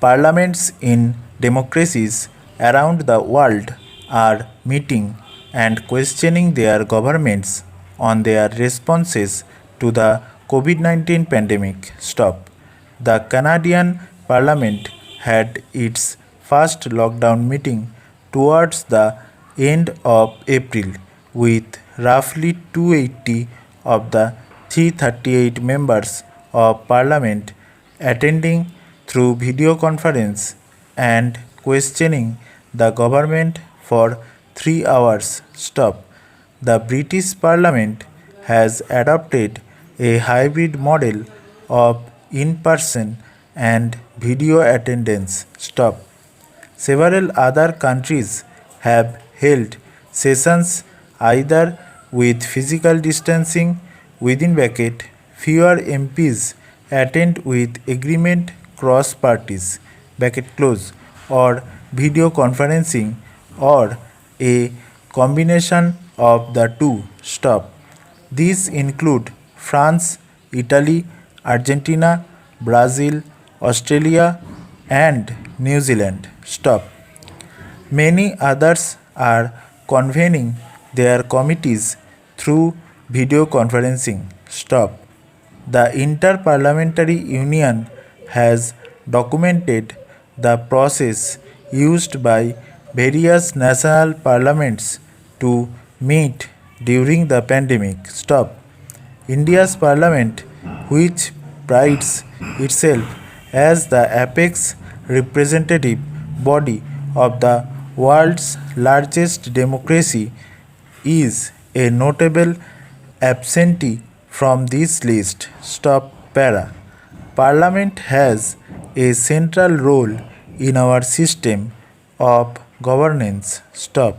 Parliaments in democracies around the world are meeting and questioning their governments on their responses to the COVID 19 pandemic. Stop. The Canadian Parliament had its first lockdown meeting towards the end of April, with roughly 280 of the 338 members of Parliament attending through video conference and questioning the government for 3 hours. Stop. The British Parliament has adopted a hybrid model of in person and video attendance. Stop. Several other countries have held sessions either with physical distancing within bracket, fewer MPs attend with agreement cross parties bracket close, or video conferencing, or a combination of the two. Stop. These include France, Italy, Argentina, Brazil, Australia, and New Zealand. Stop. Many others are convening their committees through video conferencing. Stop. The Interparliamentary Union has documented the process used by various national parliaments to meet during the pandemic. Stop. India's parliament, which prides itself as the apex representative body of the world's largest democracy, is a notable absentee from this list. Stop para. Parliament has a central role in our system of governance. Stop.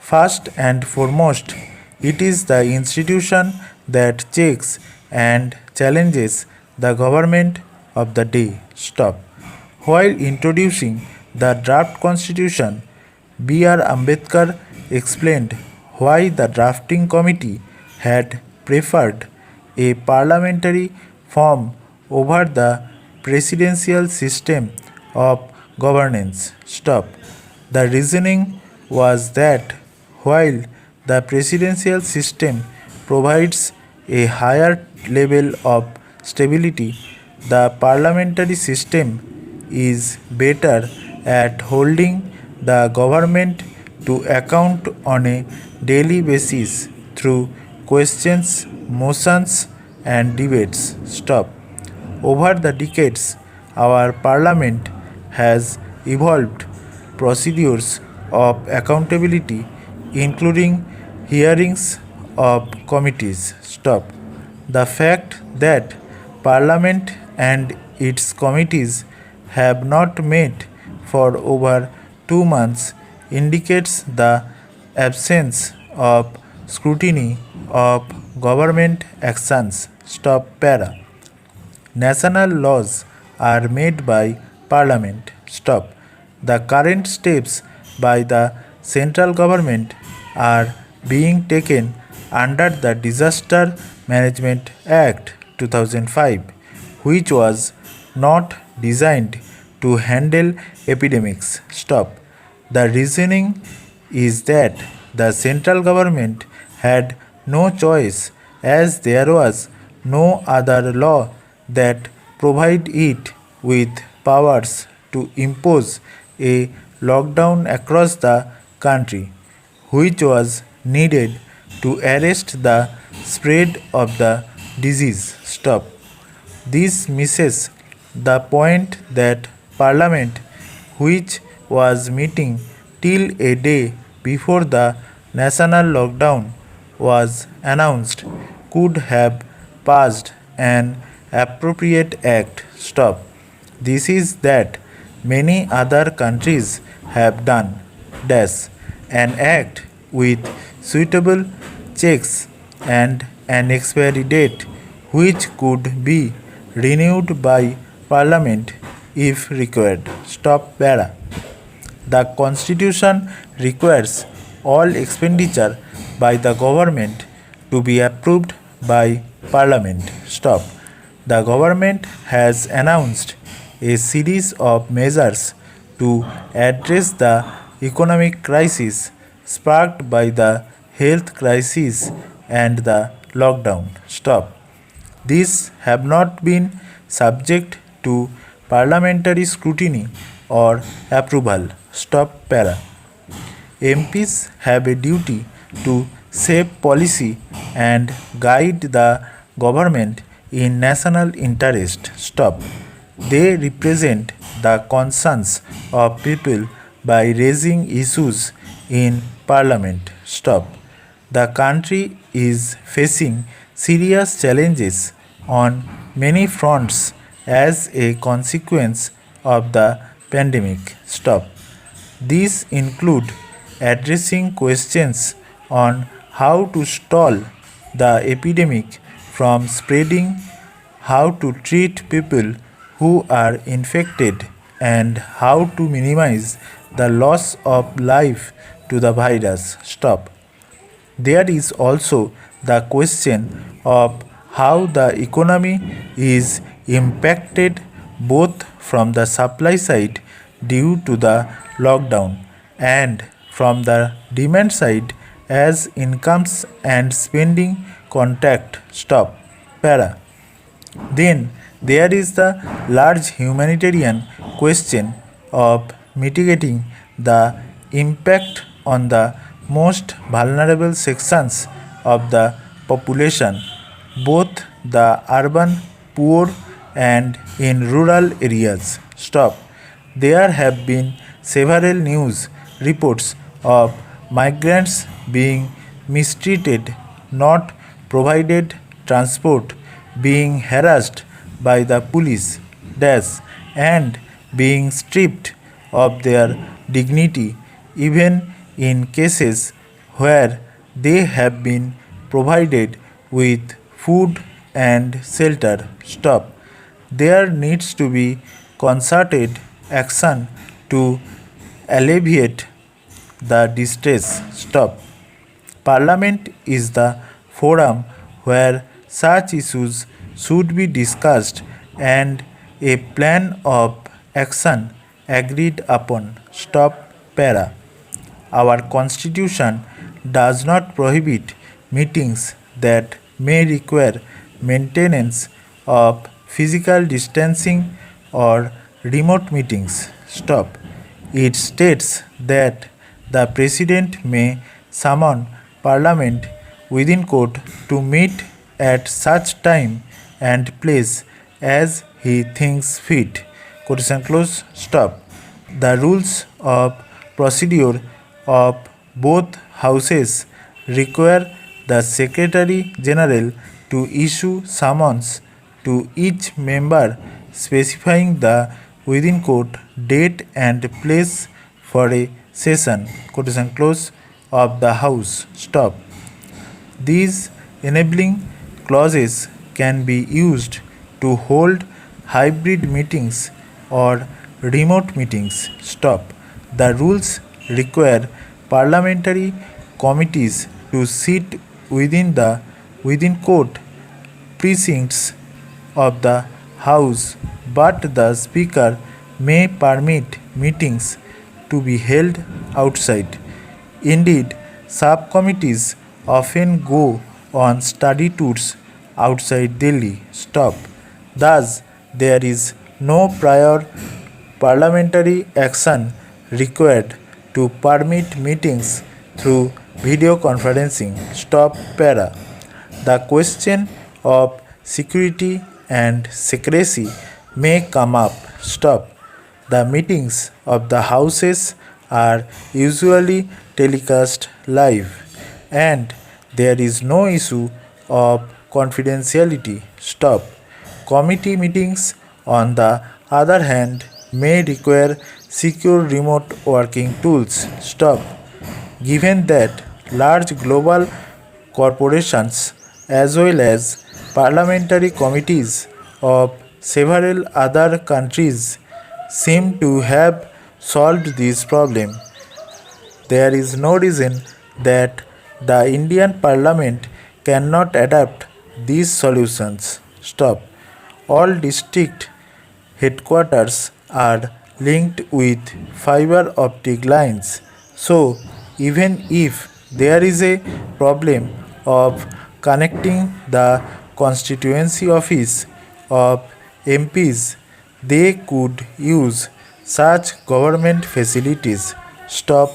First and foremost, it is the institution that checks and challenges the government of the day. Stop. While introducing the draft constitution, B.R. Ambedkar explained why the drafting committee had preferred a parliamentary form over the presidential system of governance. Stop. The reasoning was that while the presidential system provides a higher level of stability, the parliamentary system is better at holding the government to account on a daily basis through questions, motions, and debates. Stop. Over the decades, our parliament has evolved procedures of accountability, including hearings of committees. Stop. The fact that parliament and its committees have not met for over 2 months indicates the absence of scrutiny of government actions. Stop para. National laws are made by Parliament. Stop. The current steps by the central government are being taken under the Disaster Management Act 2005, which was not designed to handle epidemics. Stop. The reasoning is that the central government had no choice as there was no other law that provide it with powers to impose a lockdown across the country, which was needed to arrest the spread of the disease. Stop. This misses the point that Parliament, which was meeting till a day before the national lockdown was announced, could have passed an appropriate act. Stop. This is that many other countries have done. Dash. An act with suitable checks and an expiry date which could be renewed by Parliament if required. Stop para. The Constitution requires all expenditure by the government to be approved by Parliament. Stop. The government has announced a series of measures to address the economic crisis sparked by the health crisis and the lockdown. Stop. These have not been subject to parliamentary scrutiny or approval. Stop para. MPs have a duty to shape policy and guide the government in national interest. Stop. They represent the concerns of people by raising issues in parliament. Stop. The country is facing serious challenges on many fronts as a consequence of the pandemic. Stop. These include addressing questions on how to stall the epidemic from spreading, how to treat people who are infected, and how to minimize the loss of life to the virus. Stop. There is also the question of how the economy is impacted both from the supply side due to the lockdown and from the demand side as incomes and spending contact stop. Para. Then there is the large humanitarian question of mitigating the impact on the most vulnerable sections of the population, both the urban poor and in rural areas. Stop. There have been several news reports of migrants being mistreated, not provided transport, being harassed by the police, dash, and being stripped of their dignity, even in cases where they have been provided with food and shelter. Stop. There needs to be concerted action to alleviate the distress. Stop. Parliament is the forum where such issues should be discussed and a plan of action agreed upon. Stop para. Our constitution does not prohibit meetings that may require maintenance of physical distancing or remote meetings. Stop. It states that the president may summon parliament within court to meet at such time and place as he thinks fit. Quotation close. Stop. The rules of procedure of both houses require the Secretary General to issue summons to each member specifying the within court date and place for a session. Quotation close of the House. Stop. These enabling clauses can be used to hold hybrid meetings or remote meetings. Stop. The rules require parliamentary committees to sit within court precincts of the House, but the Speaker may permit meetings to be held outside. Indeed, subcommittees often go on study tours outside Delhi. Stop. Thus, there is no prior parliamentary action required to permit meetings through video conferencing. Stop para. The question of security and secrecy may come up. Stop. The meetings of the houses are usually telecast live and there is no issue of confidentiality. Stop. Committee meetings, on the other hand, may require secure remote working tools. Stop. Given that large global corporations as well as parliamentary committees of several other countries seem to have solved this problem, there is no reason that the Indian Parliament cannot adapt these solutions. Stop. All district headquarters are linked with fiber optic lines. So, even if there is a problem of connecting the constituency office of MPs, they could use such government facilities. Stop.